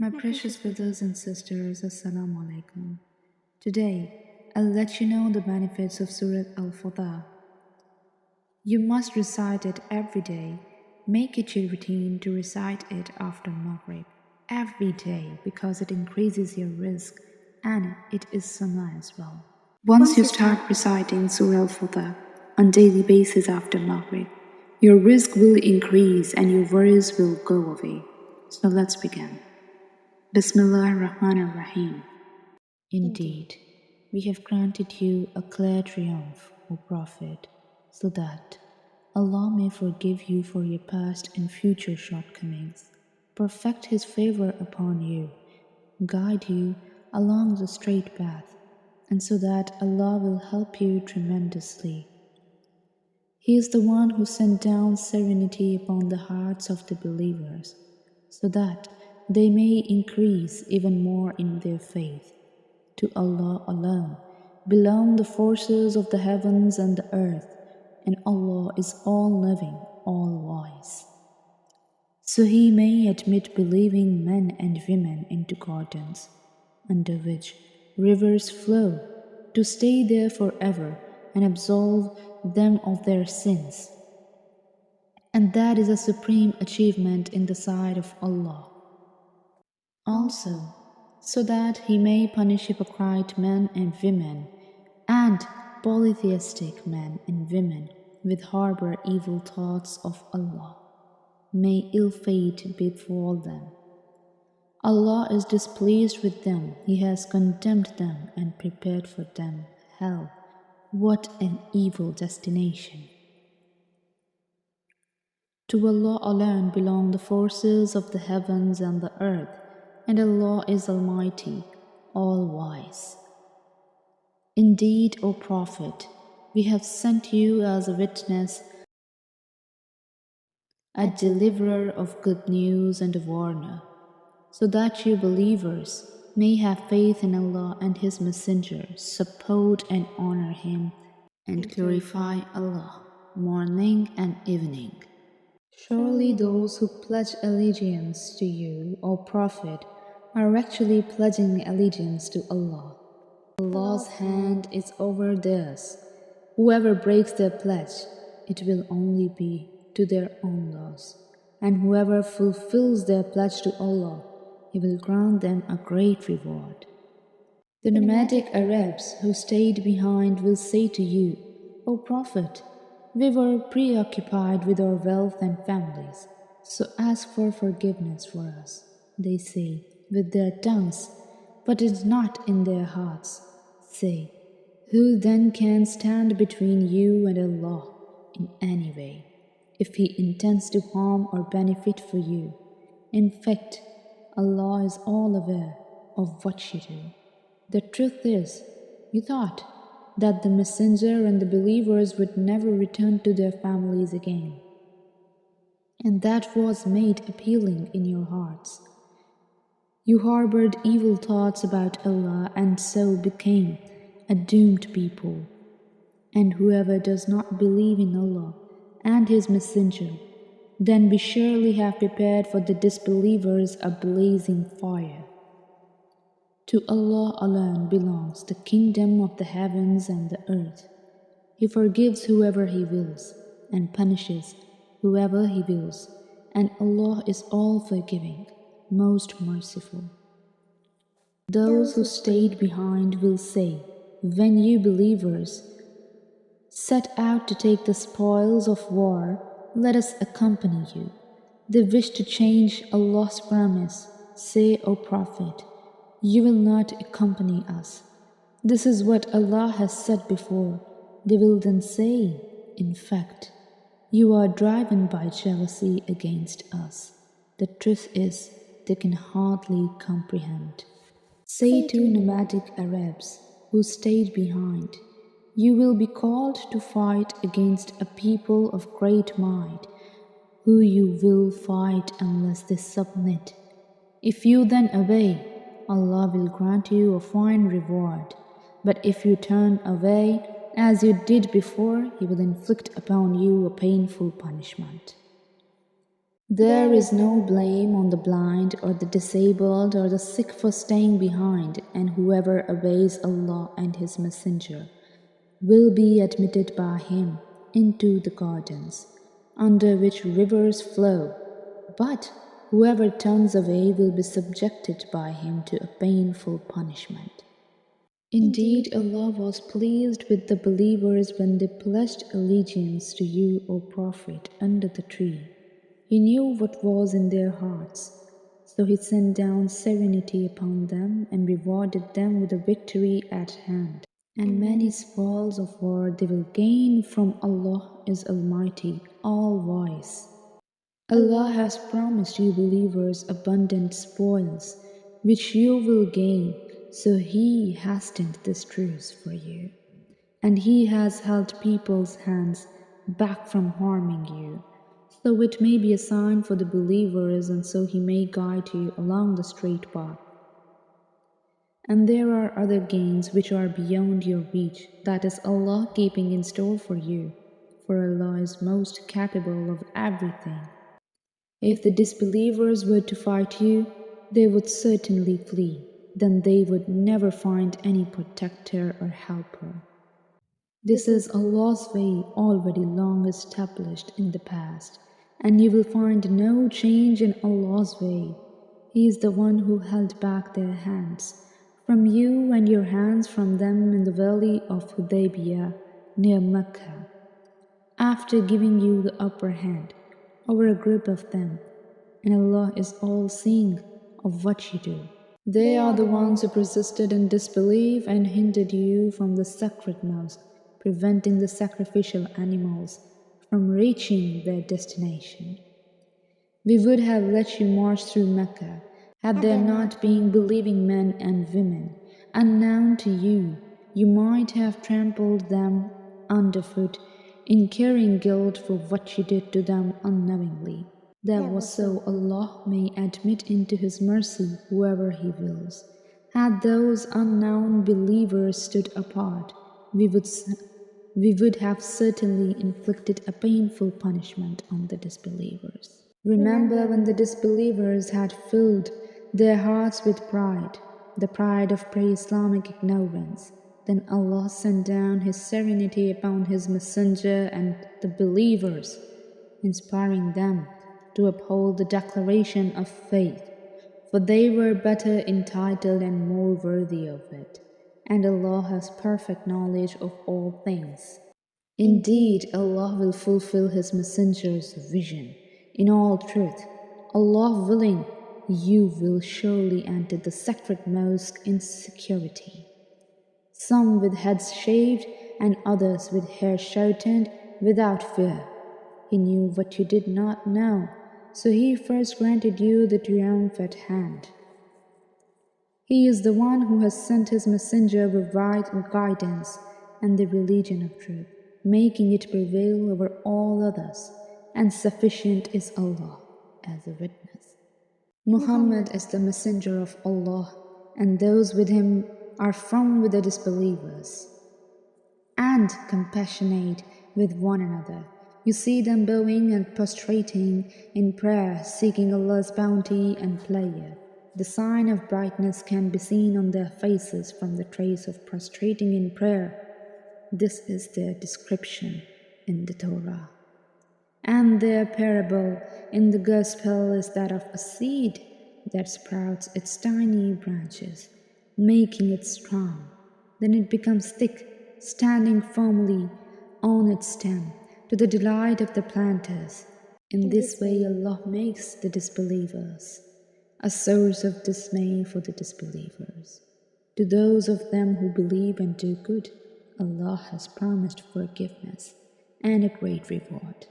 My precious brothers and sisters, Assalamu alaikum. Today, I'll let you know the benefits of Surah Al-Fath. You must recite it every day. Make it your routine to recite it after Maghrib every day because it increases your risk and it is sunnah as well. Once you start reciting Surah Al-Fath on daily basis after Maghrib, your risk will increase and your worries will go away. So let's begin. Bismillahir-Rahmanir-Rahim. Indeed, we have granted you a clear triumph, O Prophet, so that Allah may forgive you for your past and future shortcomings, perfect His favor upon you, guide you along the straight path, and so that Allah will help you tremendously. He is the one who sent down serenity upon the hearts of the believers, so that they may increase even more in their faith. To Allah alone belong the forces of the heavens and the earth, and Allah is all-loving, all-wise. So He may admit believing men and women into gardens, under which rivers flow, to stay there forever and absolve them of their sins. And that is a supreme achievement in the sight of Allah. Also, so that He may punish hypocrite men and women, and polytheistic men and women with harbor evil thoughts of Allah. May ill fate befall them. Allah is displeased with them, He has condemned them and prepared for them hell. What an evil destination! To Allah alone belong the forces of the heavens and the earth, and Allah is Almighty, all-wise. Indeed, O Prophet, we have sent you as a witness, a deliverer of good news and a warner, so that you believers may have faith in Allah and His Messenger, support and honor Him, and glorify Allah morning and evening. Surely those who pledge allegiance to you, O Prophet, are actually pledging allegiance to Allah. Allah's hand is over theirs. Whoever breaks their pledge, it will only be to their own loss. And whoever fulfills their pledge to Allah, He will grant them a great reward. The nomadic Arabs who stayed behind will say to you, O Prophet, we were preoccupied with our wealth and families, so ask for forgiveness for us, they say, with their tongues, but it is not in their hearts. Say, who then can stand between you and Allah in any way, if He intends to harm or benefit for you? In fact, Allah is all aware of what you do. The truth is, you thought that the Messenger and the believers would never return to their families again, and that was made appealing in your hearts. You harbored evil thoughts about Allah and so became a doomed people. And whoever does not believe in Allah and His Messenger, then we surely have prepared for the disbelievers a blazing fire. To Allah alone belongs the kingdom of the heavens and the earth. He forgives whoever He wills and punishes whoever He wills, and Allah is all forgiving, most merciful. Those who stayed behind will say, when you believers set out to take the spoils of war, let us accompany you. They wish to change Allah's promise. Say, O Prophet, you will not accompany us. This is what Allah has said before. They will then say, in fact, you are driven by jealousy against us. The truth is, they can hardly comprehend. Say to nomadic Arabs who stayed behind, you will be called to fight against a people of great might, who you will fight unless they submit. If you then obey, Allah will grant you a fine reward, but if you turn away, as you did before, He will inflict upon you a painful punishment. There is no blame on the blind or the disabled or the sick for staying behind, and whoever obeys Allah and His Messenger will be admitted by Him into the gardens, under which rivers flow. But whoever turns away will be subjected by Him to a painful punishment. Indeed, Allah was pleased with the believers when they pledged allegiance to you, O Prophet, under the tree. He knew what was in their hearts, so He sent down serenity upon them and rewarded them with a victory at hand. And many spoils of war they will gain, from Allah is Almighty, all-wise. Allah has promised you believers abundant spoils, which you will gain, so He hastened this truce for you. And He has held people's hands back from harming you, so it may be a sign for the believers, and so He may guide you along the straight path. And there are other gains which are beyond your reach, that is Allah keeping in store for you, for Allah is most capable of everything. If the disbelievers were to fight you, they would certainly flee, then they would never find any protector or helper. This is Allah's way already long established in the past, and you will find no change in Allah's way. He is the one who held back their hands from you and your hands from them in the valley of Hudaybiyah near Mecca, after giving you the upper hand over a group of them, and Allah is all-seeing of what you do. They are the ones who persisted in disbelief and hindered you from the sacred mosque, preventing the sacrificial animals from reaching their destination. We would have let you march through Mecca had there not been believing men and women unknown to you. You might have trampled them underfoot, incurring guilt for what you did to them unknowingly. That was so Allah may admit into His mercy whoever He wills. Had those unknown believers stood apart, we would have certainly inflicted a painful punishment on the disbelievers. Remember when the disbelievers had filled their hearts with pride, the pride of pre-Islamic ignorance. Then Allah sent down His serenity upon His Messenger and the believers, inspiring them to uphold the declaration of faith, for they were better entitled and more worthy of it, and Allah has perfect knowledge of all things. Indeed, Allah will fulfill His Messenger's vision in all truth. Allah willing, you will surely enter the sacred mosque in security, some with heads shaved and others with hair shortened, without fear. He knew what you did not know, so He first granted you the triumph at hand. He is the one who has sent His Messenger with right guidance and the religion of truth, making it prevail over all others, and sufficient is Allah as a witness. Muhammad is the messenger of Allah, and those with him are from the disbelievers, and compassionate with one another. You see them bowing and prostrating in prayer, seeking Allah's bounty and pleasure. The sign of brightness can be seen on their faces from the trace of prostrating in prayer. This is their description in the Torah. And their parable in the Gospel is that of a seed that sprouts its tiny branches, making it strong. Then it becomes thick, standing firmly on its stem, to the delight of the planters. In this way Allah makes the disbelievers a source of dismay for the disbelievers. To those of them who believe and do good, Allah has promised forgiveness and a great reward.